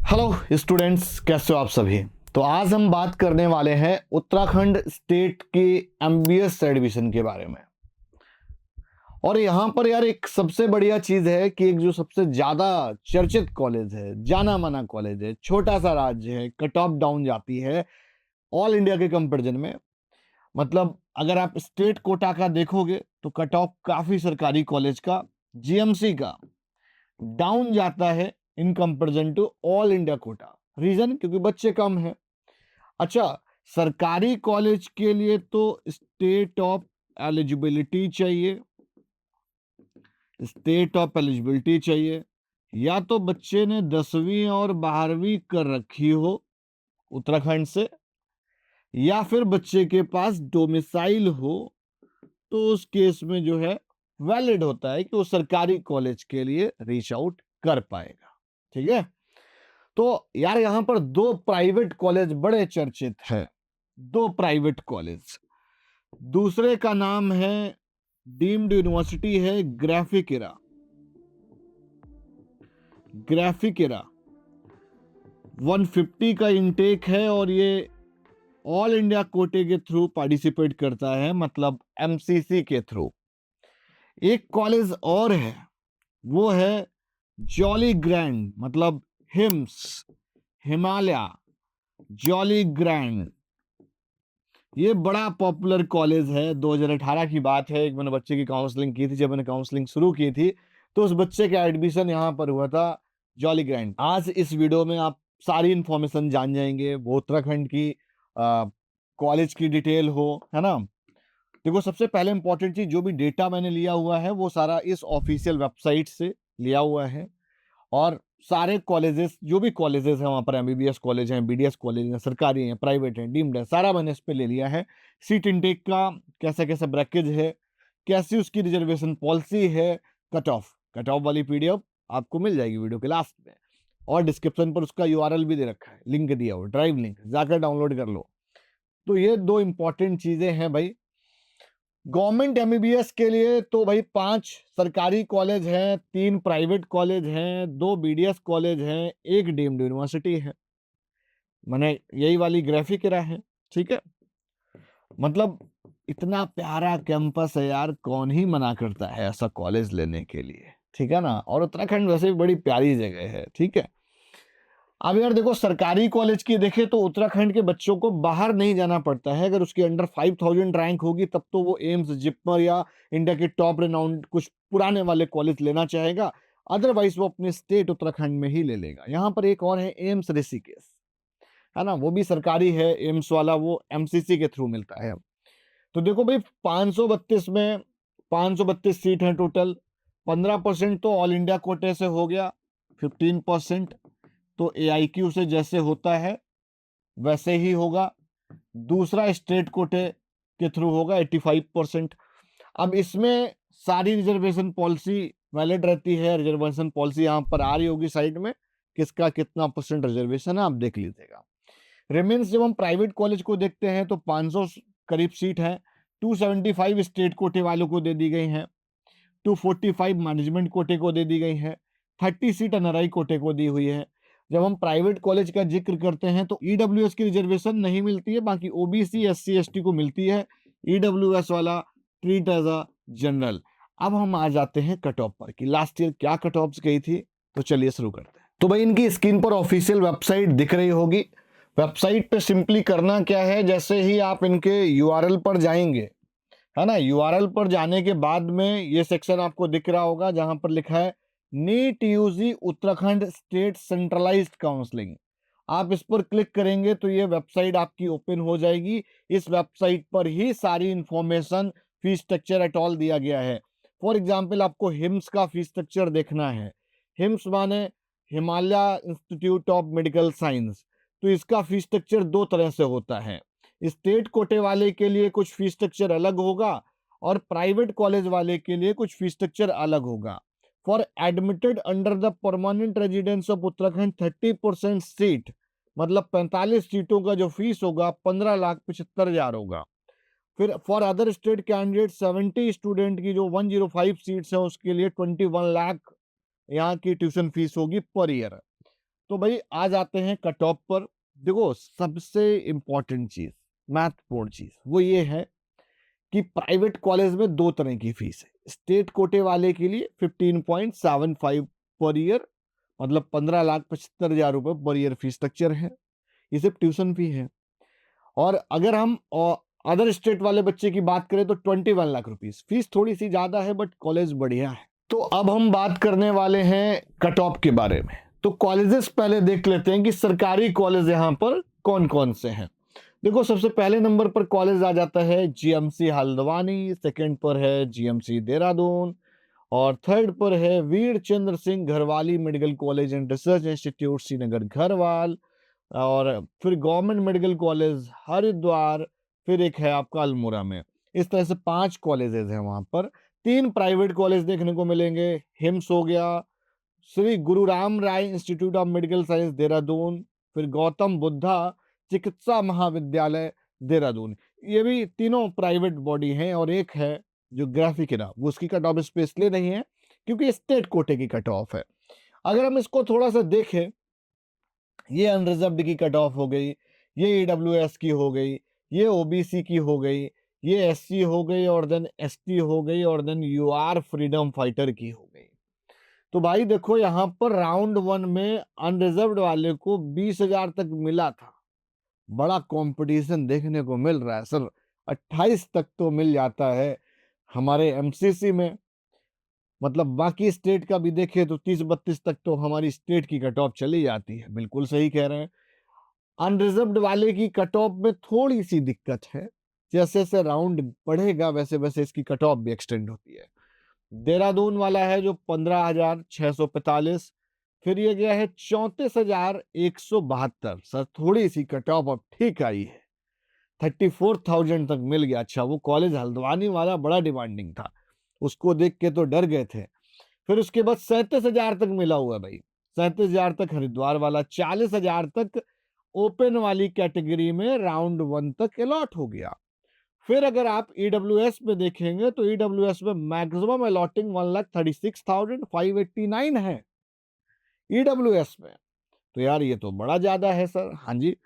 Hello students, कैसे हो आप सभी। तो आज हम बात करने वाले हैं उत्तराखंड स्टेट की एमबीएस एडमिशन के बारे में। और यहाँ पर यार एक सबसे बढ़िया चीज है कि एक जो सबसे ज्यादा चर्चित कॉलेज है, जाना माना कॉलेज है, छोटा सा राज्य है, कट ऑफ डाउन जाती है ऑल इंडिया के कंपैरिजन में। मतलब अगर आप स्टेट कोटा का देखोगे तो कट ऑफ काफी सरकारी कॉलेज का, जीएमसी का डाउन जाता है in comparison to all India quota. Reason क्योंकि बच्चे कम हैं। अच्छा, सरकारी कॉलेज के लिए तो स्टेट ऑफ एलिजिबिलिटी चाहिए, स्टेट ऑफ एलिजिबिलिटी चाहिए, या तो बच्चे ने 10वीं और 12वीं कर रखी हो उत्तराखंड से, या फिर बच्चे के पास डोमिसाइल हो। तो उस केस में जो है वैलिड होता है कि वो सरकारी कॉलेज के लिए रीच आउट कर पाएगा। ठीक है। तो यार यहाँ पर दो प्राइवेट कॉलेज बड़े चर्चित है, दो प्राइवेट कॉलेज। दूसरे का नाम है डीम्ड यूनिवर्सिटी है ग्राफिकेरा। ग्राफिकेरा 150 का इनटेक है और ये ऑल इंडिया कोटे के थ्रू पार्टिसिपेट करता है, मतलब एमसीसी के थ्रू। एक कॉलेज और है, वो है जॉली ग्रैंड, मतलब हिम्स, हिमालय जॉली ग्रैंड। ये बड़ा पॉपुलर कॉलेज है। 2018 की बात है, एक मैंने बच्चे की काउंसलिंग की थी। जब मैंने काउंसलिंग शुरू की थी तो उस बच्चे का एडमिशन यहाँ पर हुआ था जॉली ग्रैंड। आज इस वीडियो में आप सारी इंफॉर्मेशन जान जाएंगे, वो उत्तराखंड की कॉलेज की डिटेल हो, है ना। देखो, सबसे पहले इंपॉर्टेंट चीज, जो भी डेटा मैंने लिया हुआ है वो सारा इस ऑफिशियल वेबसाइट से लिया हुआ है। और सारे कॉलेजेस, जो भी कॉलेजेस हैं वहाँ पर, एमबीबीएस कॉलेज हैं, बीडीएस कॉलेज हैं, सरकारी हैं, प्राइवेट हैं, डीम्ड है, सारा मैंने इस पे ले लिया है। सीट इनटेक का कैसा कैसा ब्रैकेज है, कैसी उसकी रिजर्वेशन पॉलिसी है, कट ऑफ वाली पीडीएफ आपको मिल जाएगी वीडियो के लास्ट में। और डिस्क्रिप्शन पर उसका यूआरएल भी दे रखा है, लिंक दिया हुआ, ड्राइव लिंक, जाकर डाउनलोड कर लो। तो ये दो इंपॉर्टेंट चीजें हैं भाई। गवर्नमेंट एमबीबीएस के लिए तो भाई 5 सरकारी कॉलेज हैं, 3 प्राइवेट कॉलेज हैं, 2 बीडीएस कॉलेज हैं, एक डीम्ड यूनिवर्सिटी है, मैंने यही वाली ग्राफिकेरा है। ठीक है। मतलब इतना प्यारा कैंपस है यार, कौन ही मना करता है ऐसा कॉलेज लेने के लिए। ठीक है ना। और उत्तराखंड वैसे भी बड़ी प्यारी जगह है। ठीक है। अब यार देखो, सरकारी कॉलेज की देखे तो उत्तराखंड के बच्चों को बाहर नहीं जाना पड़ता है। अगर उसके अंडर 5000 रैंक होगी तब तो वो एम्स, जिपमर या इंडिया के टॉप रिनाउंड कुछ पुराने वाले कॉलेज लेना चाहेगा। अदरवाइज वो अपने स्टेट उत्तराखंड में ही ले लेगा। यहाँ पर एक और है एम्स ऋषिकेश, है ना, वो भी सरकारी है एम्स वाला, वो एमसीसी के थ्रू मिलता है। तो देखो भाई, 532 में 532 सीट है टोटल। 15% तो ऑल इंडिया कोटे से हो गया, 15% तो एआईक्यू से जैसे होता है वैसे ही होगा। दूसरा स्टेट कोटे के थ्रू होगा 85%। अब इसमें सारी रिजर्वेशन पॉलिसी वैलिड रहती है। रिजर्वेशन पॉलिसी यहाँ पर आ रही होगी साइड में, किसका कितना परसेंट रिजर्वेशन है आप देख लीजिएगा। रिमेन्स जब हम प्राइवेट कॉलेज को देखते हैं तो 500 करीब सीट है। 275 स्टेट कोटे वालों को दे दी गई हैं, 245 मैनेजमेंट कोटे को दे दी गई है, 30 सीट एनआरआई कोटे को दी हुई है। जब हम प्राइवेट कॉलेज का जिक्र करते हैं तो ईडब्ल्यूएस की रिजर्वेशन नहीं मिलती है, बाकी ओबीसी एससी एसटी को मिलती है। ईडब्ल्यूएस वाला ट्रीट एज अ जनरल। अब हम आ जाते हैं कट ऑफ पर कि लास्ट ईयर क्या कट ऑफ गई थी। तो चलिए शुरू करते हैं। तो भाई, इनकी स्क्रीन पर ऑफिशियल वेबसाइट दिख रही होगी। वेबसाइट पे सिंपली करना क्या है, जैसे ही आप इनके यूआरएल पर जाएंगे, है ना, यूआरएल पर जाने के बाद में ये सेक्शन आपको दिख रहा होगा जहां पर लिखा है NEET UG Uttarakhand state centralised counselling. आप इस पर क्लिक करेंगे तो ये वेबसाइट आपकी ओपन हो जाएगी। इस वेबसाइट पर ही सारी information, fees structure at all दिया गया है। फॉर एग्जांपल, आपको हिम्स का फीस स्ट्रक्चर देखना है। हिम्स माने Himalaya institute of medical science. तो इसका फीस स्ट्रक्चर दो तरह से होता है। स्टेट कोटे वाले के लिए कुछ फीस स्ट्रक्चर अलग होगा और प्राइवेट कॉलेज वाले के लिए कुछ फीस स्ट्रक्चर अलग होगा। For admitted under the permanent residence of Uttarakhand 30% seat, मतलब 45 सीटों का जो फीस होगा 15,75,000 होगा। फिर for other state candidate 70 student की जो 105 सीट्स है उसके लिए 21 लाख यहाँ की ट्यूशन फीस होगी पर ईयर। तो भाई आ जाते हैं कट ऑफ पर। देखो सबसे इम्पोर्टेंट चीज, महत्वपूर्ण चीज वो ये है कि प्राइवेट कॉलेज में दो तरह की फीस है। स्टेट कोटे वाले के लिए 15.75 पर ईयर, मतलब 15,75,000 रुपए पर ईयर फीस स्ट्रक्चर है। ये सिर्फ ट्यूशन फी है। और अगर हम अदर स्टेट वाले बच्चे की बात करें तो 21 लाख रुपीस फीस, थोड़ी सी ज्यादा है बट कॉलेज बढ़िया है। तो अब हम बात करने वाले हैं कट ऑफ के बारे में। तो कॉलेजेस पहले देख लेते हैं कि सरकारी कॉलेज यहाँ पर कौन कौन से हैं। देखो सबसे पहले नंबर पर कॉलेज आ जाता है जीएमसी हल्द्वानी, सेकंड पर है जीएमसी देहरादून, और थर्ड पर है वीर Chandra Singh Garhwali medical college and research institute Srinagar Garhwal, और फिर गवर्नमेंट मेडिकल कॉलेज हरिद्वार, फिर एक है आपका अल्मोड़ा में। इस तरह से 5 कॉलेजेस हैं वहां पर। 3 प्राइवेट कॉलेज देखने को मिलेंगे, हिम्स हो गया, Shri Guru Ram Rai institute of medical science Dehradun, फिर गौतम बुद्धा चिकित्सा महाविद्यालय देहरादून। ये भी तीनों प्राइवेट बॉडी हैं, और एक है जो ग्राफिक वो उसकी कट ऑफ स्पेशली नहीं है क्योंकि स्टेट कोटे की कट ऑफ है। अगर हम इसको थोड़ा सा देखें, ये अनरिजर्व्ड की कट ऑफ हो गई, ये ईडब्ल्यूएस की हो गई, ये ओबीसी की हो गई, ये एससी हो गई, और देन एसटी हो गई, और देन यूआर फ्रीडम फाइटर की हो गई। तो भाई देखो यहाँ पर राउंड 1 में अनरिजर्व्ड वाले को 20,000 तक मिला था। बड़ा कंपटीशन देखने को मिल रहा है सर, 28 तक तो मिल जाता है हमारे एमसीसी में। मतलब बाकी स्टेट का भी देखे तो 30-32 तक तो हमारी स्टेट की कट ऑफ चली जाती है। बिल्कुल सही कह रहे हैं। अनरिजर्व्ड वाले की कट ऑफ में थोड़ी सी दिक्कत है, जैसे जैसे राउंड बढ़ेगा वैसे वैसे इसकी कट ऑफ भी एक्सटेंड होती है। देहरादून वाला है जो 15,645, फिर ये गया है 34,172। सर थोड़ी सी कट ऑफ अब ठीक आई है, 34,000 तक मिल गया। अच्छा वो कॉलेज हल्द्वानी वाला बड़ा डिमांडिंग था, उसको देख के तो डर गए थे। फिर उसके बाद 37,000 तक मिला हुआ है भाई, 37,000 तक हरिद्वार वाला, 40,000 तक ओपन वाली कैटेगरी में राउंड 1 तक अलॉट हो गया। फिर अगर आप ईडब्ल्यूएस में देखेंगे तो ईडब्ल्यूएस में मैक्सिमम अलॉटिंग 1,36,589 है ईडब्ल्यूएस में। तो यार ये तो बड़ा ज्यादा है सर। हाँ जी।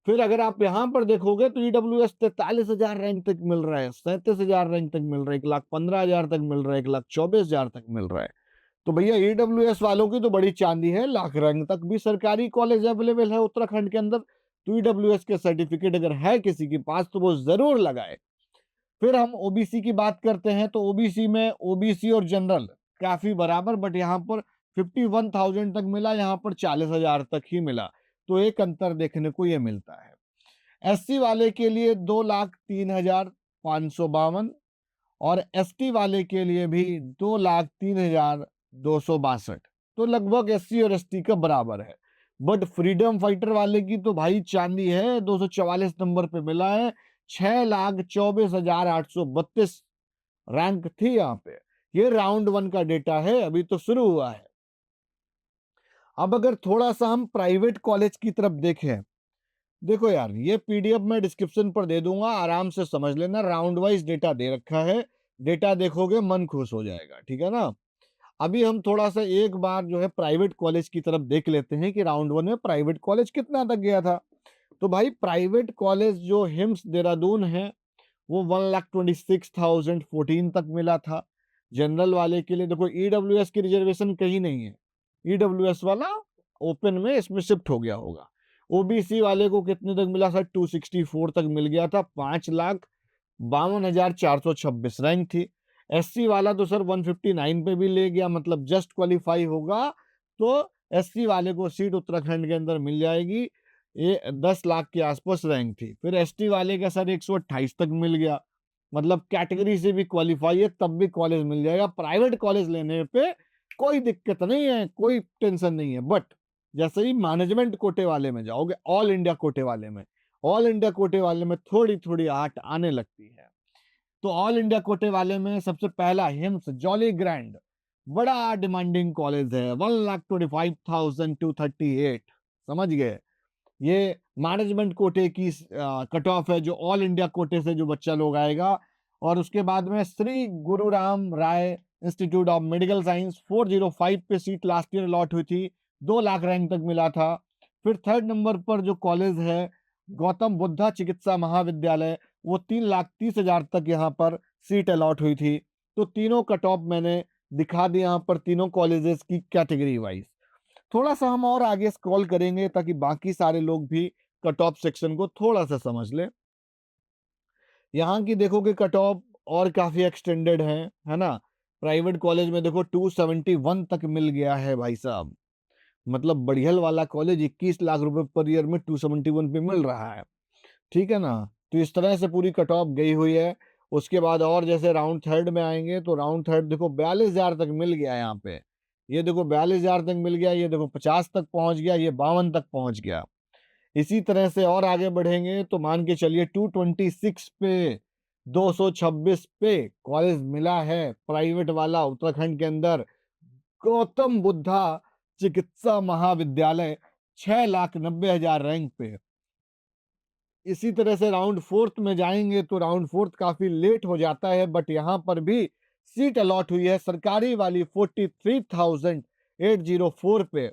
फिर अगर आप यहां पर देखोगे तो ईडब्ल्यूएस 43,000 रैंक तक मिल रहा है, 37,000 रैंक तक मिल रहा है, 1,15,000 तक मिल रहा है, 1,24,000 तक मिल रहा है। तो भैया ईडब्ल्यूएस वालों की तो बड़ी चांदी है, लाख रैंक तक भी सरकारी कॉलेज अवेलेबल है उत्तराखंड के अंदर। तो ईडब्ल्यूएस के सर्टिफिकेट अगर है किसी के पास तो वो जरूर लगाए। फिर हम ओबीसी की बात करते हैं तो ओबीसी में ओबीसी और जनरल काफी बराबर, बट यहाँ पर 51,000 तक मिला, यहाँ पर 40,000 तक ही मिला। तो एक अंतर देखने को ये मिलता है। एससी वाले के लिए 2,03,552, और एसटी वाले के लिए भी 2,03,262। तो लगभग एससी और एसटी का बराबर है। बट फ्रीडम फाइटर वाले की तो भाई चांदी है, 244 नंबर पे मिला है, 6,24,832 रैंक थी यहाँ पे। ये राउंड 1 का डेटा है, अभी तो शुरू हुआ है। अब अगर थोड़ा सा हम प्राइवेट कॉलेज की तरफ देखें, देखो यार ये पीडीएफ मैं डिस्क्रिप्शन पर दे दूंगा, आराम से समझ लेना, राउंड वाइज डेटा दे रखा है। डेटा देखोगे मन खुश हो जाएगा, ठीक है ना। अभी हम थोड़ा सा एक बार जो है प्राइवेट कॉलेज की तरफ देख लेते हैं कि राउंड 1 में प्राइवेट कॉलेज कितना तक गया था। तो भाई प्राइवेट कॉलेज जो हिम्स देहरादून है वो 1,26,014 तक मिला था। जनरल वाले के लिए देखो ईडब्ल्यूएस की रिजर्वेशन कहीं नहीं है, ईडब्ल्यूएस वाला ओपन में इसमें शिफ्ट हो गया होगा। ओबीसी वाले को कितने तक मिला सर, 264 तक मिल गया था, 5,52,426 रैंक थी। एससी वाला तो सर 159 पे भी ले गया, मतलब जस्ट क्वालिफाई होगा तो एससी वाले को सीट उत्तराखंड के अंदर मिल जाएगी। ये 10 लाख के आसपास रैंक थी। फिर एसटी वाले का सर 128 तक मिल गया, मतलब कैटेगरी से भी क्वालिफाई है तब भी कॉलेज मिल जाएगा। प्राइवेट कॉलेज लेने पे कोई दिक्कत नहीं है, कोई टेंशन नहीं है। बट जैसे ही मैनेजमेंट कोटे वाले में जाओगे, ऑल इंडिया कोटे वाले में, ऑल इंडिया कोटे वाले में थोड़ी थोड़ी आहट आने लगती है। तो ऑल इंडिया कोटे वाले में सबसे पहला हिम्स जॉली ग्रैंड, बड़ा डिमांडिंग कॉलेज है, 1,25,238। समझ गए, ये मैनेजमेंट कोटे की कट ऑफ है, जो ऑल इंडिया कोटे से जो बच्चा लोग आएगा। और उसके बाद में Shri Guru Ram Rai institute of medical science 405 पे सीट लास्ट ईयर अलॉट हुई थी, 2 लाख रैंक तक मिला था। फिर थर्ड नंबर पर जो कॉलेज है गौतम बुद्धा चिकित्सा महाविद्यालय, वो 3,30,000 तक यहाँ पर सीट अलॉट हुई थी। तो तीनों कट ऑफ मैंने दिखा दिया यहाँ पर, तीनों कॉलेजेस की कैटेगरी वाइज। थोड़ा सा हम और आगे स्क्रॉल करेंगे ताकि बाकी सारे लोग भी कट ऑफ सेक्शन को थोड़ा सा समझ लें। यहाँ की देखोगे कट ऑफ और काफी एक्सटेंडेड है ना। प्राइवेट कॉलेज में देखो 271 तक मिल गया है भाई साहब। मतलब बढ़ियल वाला कॉलेज 21 लाख रुपए पर ईयर में 271 पे मिल रहा है। ठीक है ना। तो इस तरह से पूरी कट ऑफ गई हुई है। उसके बाद और जैसे राउंड थर्ड में आएंगे तो राउंड थर्ड देखो 42,000 तक मिल गया यहाँ पे। ये देखो 42,000 तक मिल गया, ये देखो 50 तक पहुंच गया, ये 52 तक पहुंच गया। इसी तरह से और आगे बढ़ेंगे तो मान के चलिए 226 पे, 226 पे कॉलेज मिला है प्राइवेट वाला उत्तराखंड के अंदर, गौतम बुद्धा चिकित्सा महाविद्यालय, 6,90,000 रैंक पे। इसी तरह से राउंड फोर्थ में जाएंगे तो राउंड फोर्थ काफी लेट हो जाता है, बट यहाँ पर भी सीट अलॉट हुई है सरकारी वाली 43,804 पे।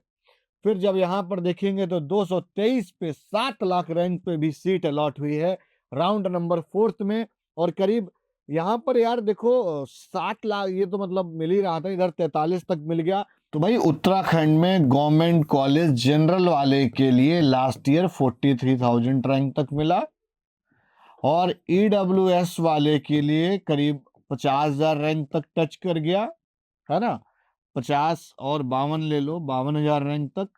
फिर जब यहाँ पर देखेंगे तो 223 पे 7 लाख रैंक पे भी सीट अलॉट हुई है राउंड नंबर फोर्थ में। और करीब यहाँ पर यार देखो 7 लाख, ये तो मतलब मिल ही रहा था, इधर 43 तक मिल गया। तो भाई उत्तराखंड में गवर्नमेंट कॉलेज जनरल वाले के लिए लास्ट ईयर 43,000 रैंक तक मिला, और ईडब्ल्यूएस वाले के लिए करीब 50,000 रैंक तक टच कर गया, है ना। 50 और 52 ले लो, 52,000 रैंक तक।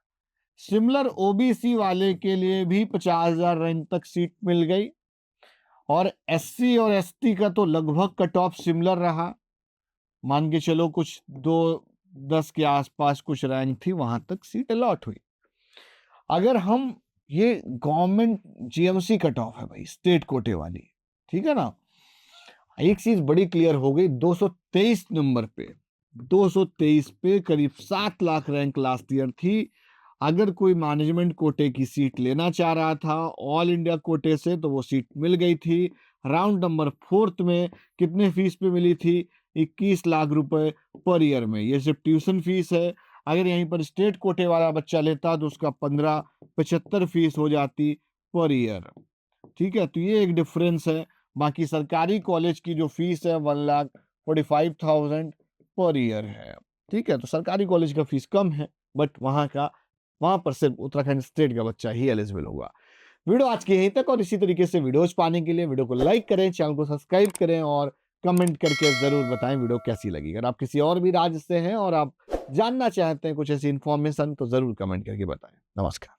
सिमिलर ओबीसी वाले के लिए भी 50,000 रैंक तक सीट मिल गई। और एससी और एसटी का तो लगभग कट ऑफ सिमिलर रहा, मान के चलो कुछ 210 के आसपास कुछ रैंक थी, वहां तक सीट अलॉट हुई। अगर हम, ये गवर्नमेंट जीएमसी कट ऑफ है भाई, स्टेट कोटे वाली, ठीक है ना। एक चीज बड़ी क्लियर हो गई, 223 नंबर पे, 223 पे करीब 7 लाख रैंक लास्ट ईयर थी। अगर कोई मैनेजमेंट कोटे की सीट लेना चाह रहा था ऑल इंडिया कोटे से तो वो सीट मिल गई थी। राउंड नंबर फोर्थ में कितने फीस पे मिली थी? 21 लाख रुपए पर ईयर में। ये सिर्फ ट्यूशन फीस है। अगर यहीं पर स्टेट कोटे वाला बच्चा लेता तो उसका 15,75 फीस हो जाती पर ईयर। ठीक है, तो ये एक डिफरेंस है। बाकी सरकारी कॉलेज की जो फीस है 1,45,000 पर ईयर है। ठीक है, तो सरकारी कॉलेज का फीस कम है, बट वहां पर सिर्फ उत्तराखंड स्टेट का बच्चा ही एलिजिबल होगा। वीडियो आज की यहीं तक, और इसी तरीके से वीडियोज पाने के लिए वीडियो को लाइक करें, चैनल को सब्सक्राइब करें, और कमेंट करके जरूर बताएं वीडियो कैसी लगी। अगर आप किसी और भी राज्य से हैं और आप जानना चाहते हैं कुछ ऐसी इंफॉर्मेशन तो जरूर कमेंट करके बताएं। नमस्कार।